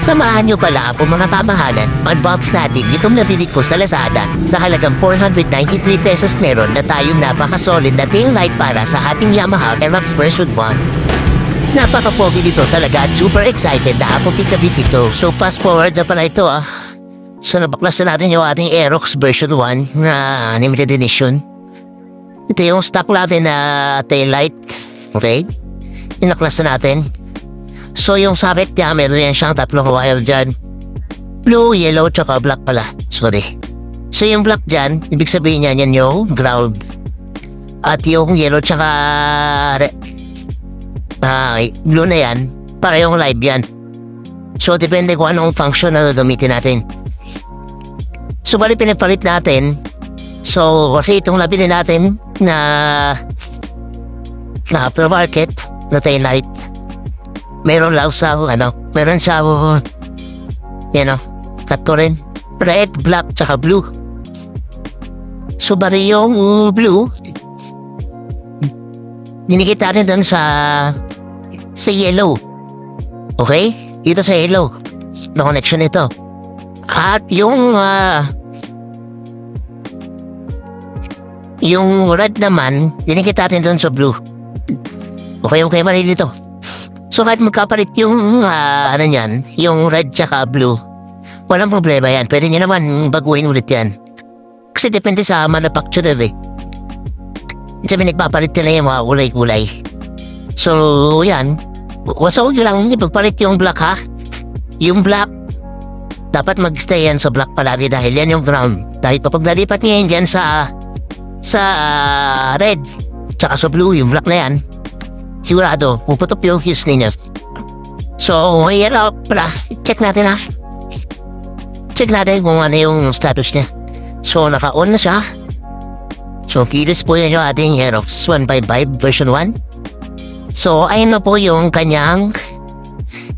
Samahan nyo pala po mga kamahalan, unbox natin itong nabili ko sa Lazada sa halagang 493 pesos. Meron na tayong napaka-solid na tail light para sa ating Yamaha Aerox version 1. Napaka-pogi dito talaga at super excited na ako ikabit ito. So fast forward na pala ito So nabaklasan natin yung ating Aerox version 1 na limited edition. Ito yung stock natin na tail light. Okay? Inaklasan natin. So yung sabit niya, meron yan siyang tatlong wire dyan. Blue, yellow, tsaka black pala. Sorry. So yung black dyan, ibig sabihin niya yan yung ground. At yung yellow tsaka blue na yan, para yung live yan. So depende kung anong function na gamitin natin. So bali pinapalit natin. So kasi itong nabili natin na aftermarket na tail light, meron lang sa meron sa cut ko rin red, black, tsaka blue. So bari yung blue dinikit natin doon sa yellow. Okay? Dito sa yellow na connection ito. At yung red naman dinikit natin doon sa blue. Okay, mali dito. So kahit magkapalit yung niyan, yung red tsaka blue, walang problema yan. Pwede nyo naman baguhin ulit yan. Kasi depende sa manufacturer Sabi nagpapalit nila yung mga kulay-kulay. So yan, huwag nyo lang ipagpalit yung black Yung black, dapat mag-stay yan sa black palagi dahil yan yung ground. Dahil kapag nalipat nyo yan dyan sa red tsaka sa blue, yung black na yan, sigurado, puputok yung fuse ninyo. So, yan pala. Check natin Check natin kung ano yung status niya. So, naka-on na siya. So, kilos po yan yung ating Aerox 155 version 1. So, ayun na po yung kanyang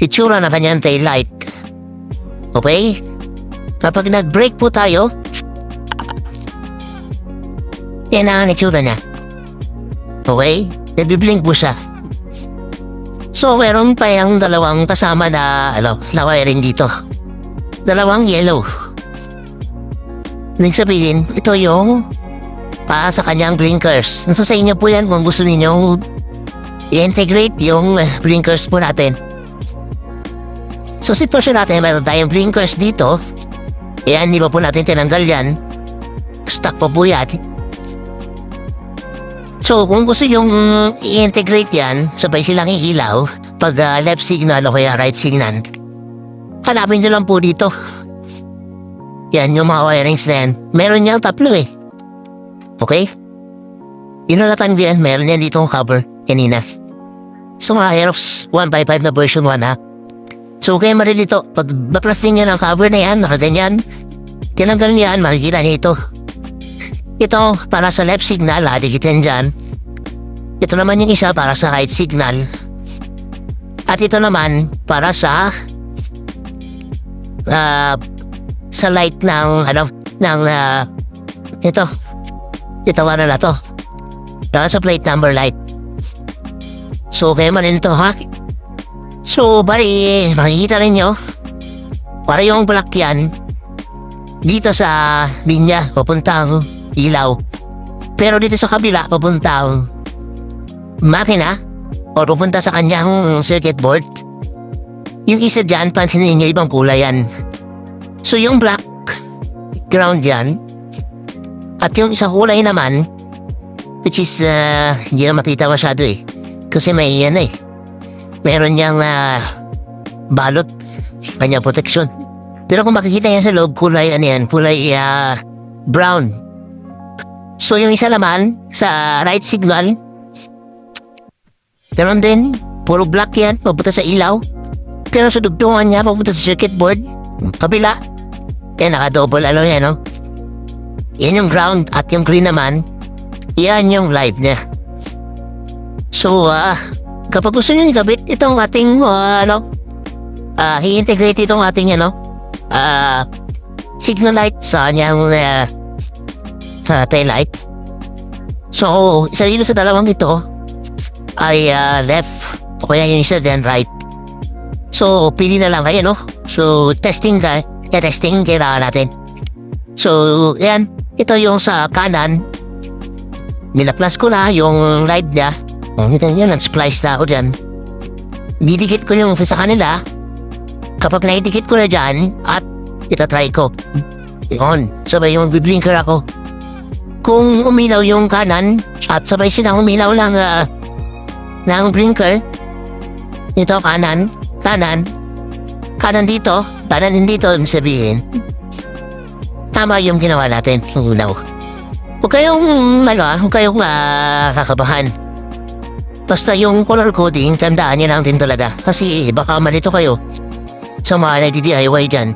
itsura na kanyang tail light. Okay? Kapag nag-brake po tayo, yan ang itsura niya. Okay? Nabiblink po siya. So, meron pa yung dalawang kasama na wiring dito. Dalawang yellow. Ibig sabihin, ito yung sa kanyang blinkers. Nasa sa inyo po yan kung gusto niyo i-integrate yung blinkers po natin. So, sitwasyon natin, meron tayong blinkers dito. Yan, di ba po natin tinanggal yan? Stuck pa po yan. So, kung gusto yung i-integrate yan, sabay silang iilaw pag left signal o kaya right signal, hanapin nyo lang po dito. Yan yung mga wirings na yan. Meron niya tatlo Okay? Inalatan ko yan, meron yan dito ang cover kanina. So, mga Aerox 155 na version 1 So, kaya marilito, pag baplasting nyo ng cover na yan, nakaganyan, tinanggal niya yan, makikita niyo ito. Ito para sa left signal, dikitin dyan. Ito naman yung isa para sa right signal. At ito naman para sa light ng ito na to. Para sa plate number light. So, kaya man ito So, bali, makikita rin nyo, para yung black yan, dito sa linya, papuntang ilaw. Pero dito sa kabila, papuntang makina o pupunta sa kanyang circuit board. Yung isa dyan, pansinin nyo, ibang kulay yan. So yung black, ground yan. At yung isa kulay naman, which is hindi na makita masyado kasi may meron niyang balot, kanya protection. Pero kung makikita yan sa loob, kulay kulay brown. So yung isa naman sa right signal, ganoon din, puro black yan, papunta sa ilaw. Pero sa dugtungan niya, papunta sa circuit board, kabila, kaya naka-double yan Yan yung ground, at yung green naman, yan yung live niya. So kapag gusto nyo ikabit itong ating i-integrate itong ating signal light sa kanyang tail light. So, isa dito sa dalawang ito ay left o kaya yung isa din right. So, pili na lang kayo, no? So, testing kailangan natin. So, yan. Ito yung sa kanan. Minaplas ko na yung live niya. Ito yun, nag-splice na ako dyan. Didikit ko yung sa kanila. Kapag naidikit ko na dyan, at itatry ko. Yun, sabay yung biblinker ako. Kung umilaw yung kanan, at sabay silang umilaw ng blinker, ito kanan dito, kanan din dito, ibig sabihin, tama yung ginawa natin, unaw. Huwag kayong kakabahan. Basta yung color coding, tandaan nyo lang din talaga. Kasi baka malito kayo sa mga nagdi-DIY dyan.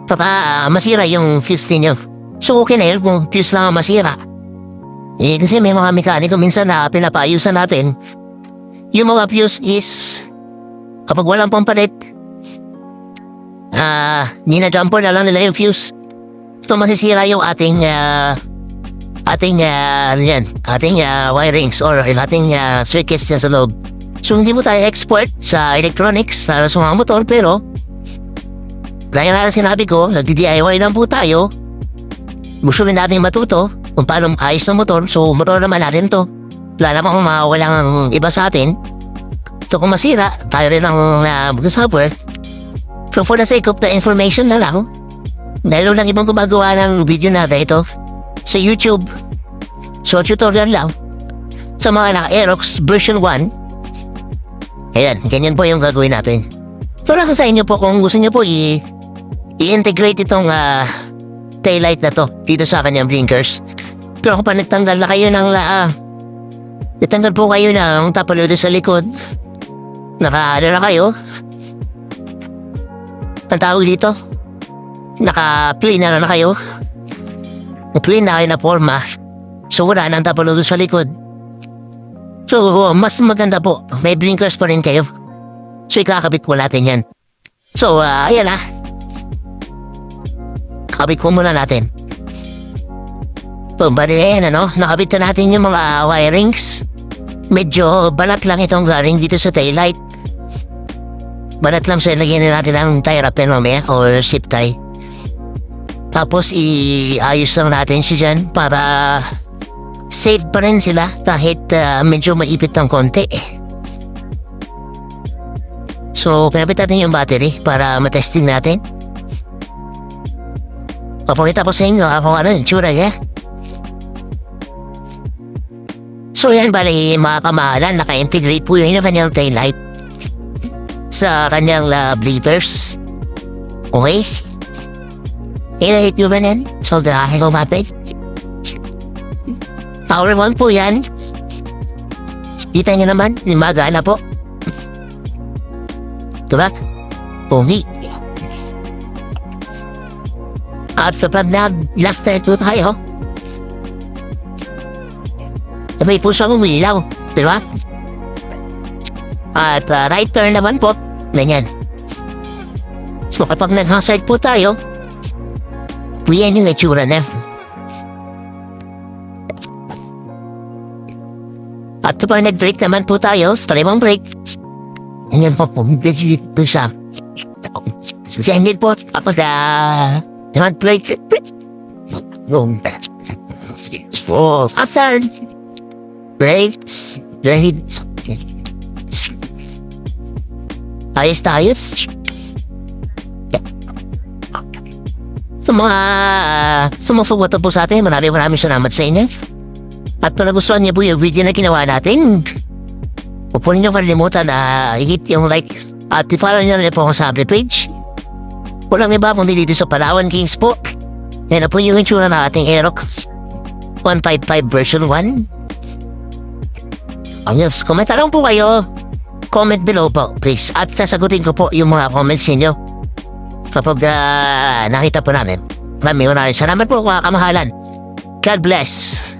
Baka masira yung fuse ninyo. So okay na yun kung fuse lang ang masira. Kasi may mga mekaniko minsan na pinapaayusan natin. Yung mga fuse is kapag walang pampalit, nina-jumper na lang nila yung fuse. So masisira yung ating wirings or ating circuits dyan sa loob. So hindi mo tayo expert sa electronics para sa mga motor, pero gaya nga sinabi ko, nagdi-DIY lang po tayo. Gusto rin natin matuto kung paano ayos ng motor. So motor naman natin to. Wala naman kung walang iba sa atin. So kung masira, tayo rin ang mag-software. So for the sake of the information na lang, dahil lang ibang gumagawa ng video natin ito sa YouTube. So tutorial lang sa mga Aerox version 1. Ayan, ganyan po yung gagawin natin. So lang sa inyo po kung gusto nyo po i-integrate itong taillight na to dito sa kanyang blinkers. Pero kung nagtanggal na kayo ng natanggal po kayo ng tapalodo sa likod, naka-ano na kayo, ang tawag dito, naka-plain na kayo, plain na kayo na forma, so wala nang tapalodo sa likod. So mas maganda po, may blinkers pa rin kayo. So ikakabit po natin yan. So ayan na, kabit ko muna natin. So bali yan, nakabit na natin yung mga wirings. Medyo balat lang itong garing dito sa taillight. Balat lang, so lagyan na natin ang tie wrap or zip tie. Tapos iayos lang natin siya dyan para safe pa rin sila kahit medyo maipit ng konti. So pinapit natin yung battery para matesting natin. Papakita ko sa inyo kung ano yung tsura niya. So yan, bali mga kamahalan, naka-integrate po yun yung kanyang taillight sa kanyang blinkers. Okay? I-rate nyo ba yan? So dahil kumapit. Power 1 po yan. Kita nyo naman, magana po. Diba? Pungi. At kapag last time po tayo, sabay po siyang umilaw. Diba? At right turn naman po, ganyan. So kapag nag-hazard po tayo, yan yung itsura na. At kapag nag-brake naman po tayo, talimang brake, ganyan po po, legit po siya. Sended po, kapag naman brake, hazard, brakes, ayos. So mga sumusuporta po sa atin, maraming salamat sa inyo. At kung nagustuhan niyo po yung video na ginawa natin, huwag po ninyo kalimutan na i-hit yung like at i-follow nyo na po ako sa update page. Walang iba kung dito sa Palawan Kings po. Yan na po yung itsura na ating Aerox 155 version 1. Kung may tanong po kayo, comment below po please. At sasagutin ko po yung mga comments ninyo kapag nakita po namin. Maraming salamat po mga kamahalan. God bless.